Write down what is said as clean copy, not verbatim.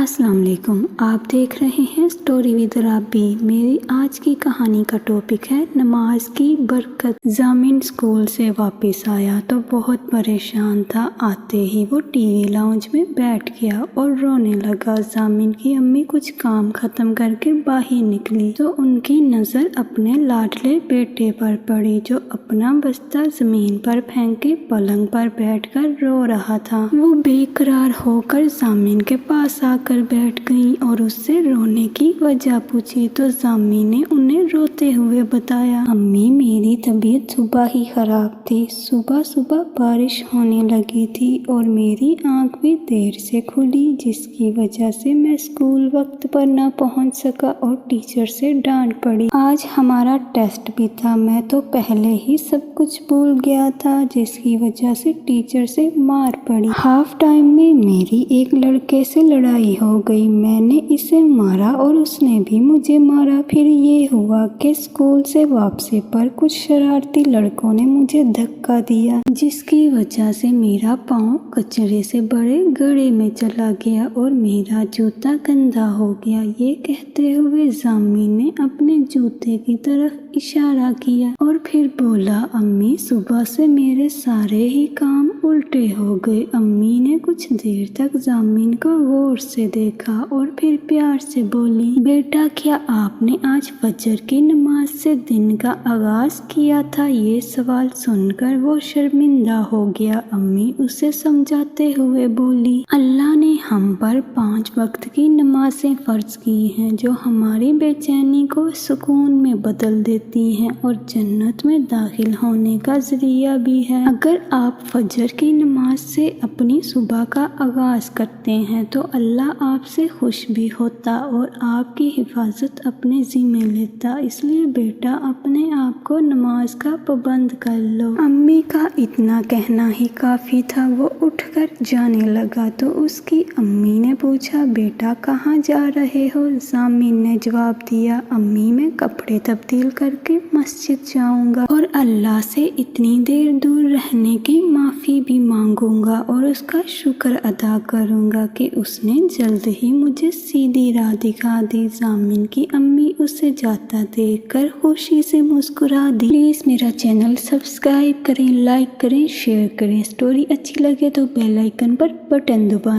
السلام علیکم، آپ دیکھ رہے ہیں سٹوری ود رابی۔ میری آج کی کہانی کا ٹاپک ہے نماز کی برکت۔ ضامن اسکول سے واپس آیا تو بہت پریشان تھا۔ آتے ہی وہ ٹی وی لاؤنج میں بیٹھ گیا اور رونے لگا۔ ضامن کی امی کچھ کام ختم کر کے باہر نکلی تو ان کی نظر اپنے لاڈلے بیٹے پر پڑی جو اپنا بستہ زمین پر پھینک کے پلنگ پر بیٹھ کر رو رہا تھا۔ وہ بے قرار ہو کر ضامن کے پاس آ کر بیٹھ گئیں اور اس سے رونے کی وجہ پوچھی تو ضامن نے انہیں روتے ہوئے بتایا، امی میری طبیعت صبح ہی خراب تھی۔ صبح صبح بارش ہونے لگی تھی اور میری آنکھ بھی دیر سے کھلی جس کی وجہ سے میں اسکول وقت پر نہ پہنچ سکا اور ٹیچر سے ڈانٹ پڑی۔ آج ہمارا ٹیسٹ بھی تھا، میں تو پہلے ہی سب کچھ بھول گیا تھا جس کی وجہ سے ٹیچر سے مار پڑی۔ ہاف ٹائم میں میری ایک لڑکے سے لڑائی ہو گئی، میں نے اسے مارا اور اس نے بھی مجھے مارا۔ پھر یہ ہوا کہ اسکول سے واپسی پر کچھ شرارتی لڑکوں نے مجھے دھکا دیا جس کی وجہ سے میرا پاؤں کچرے سے بڑے گڑھے میں چلا گیا اور میرا جوتا گندا ہو گیا۔ یہ کہتے ہوئے ضامن نے اپنے جوتے کی طرف اشارہ کیا اور پھر بولا، امی صبح سے میرے سارے ہی کام الٹے ہو گئے۔ امی نے کچھ دیر تک ضامن کو غور سے دیکھا اور پھر پیار سے بولی، بیٹا کیا آپ نے آج فجر کی نماز سے دن کا آغاز کیا تھا؟ یہ سوال سن کر وہ شرمندہ ہو گیا۔ امی اسے سمجھاتے ہوئے بولی، اللہ نے ہم پر 5 وقت کی نمازیں فرض کی ہیں جو ہماری بے چینی کو سکون میں بدل دیتی ہیں اور جنت میں داخل ہونے کا ذریعہ بھی ہے۔ اگر آپ فجر کی نماز سے اپنی صبح کا آغاز کرتے ہیں تو اللہ آپ سے خوش بھی ہوتا اور آپ کی حفاظت اپنے ذمہ لیتا۔ اس لیے بیٹا اپنے آپ کو نماز کا پابند کر لو۔ امی کا اتنا کہنا ہی کافی تھا۔ وہ اٹھ کر جانے لگا تو اس کی امی نے پوچھا، بیٹا کہاں جا رہے ہو؟ ضامن نے جواب دیا، امی میں کپڑے تبدیل کر کے مسجد جاؤں گا اور اللہ سے اتنی دیر دور رہنے کی معافی بھی مانگوں گا اور اس کا شکر ادا کروں گا کہ اس نے جلد ہی مجھے سیدھی راہ دکھا دی۔ ضامن کی امی اسے جاتا دیکھ کر خوشی سے مسکرا دی۔ پلیز میرا چینل سبسکرائب کریں، لائک کریں، شیئر کریں۔ سٹوری اچھی لگے تو بیل آئیکن پر بٹن دبائیں۔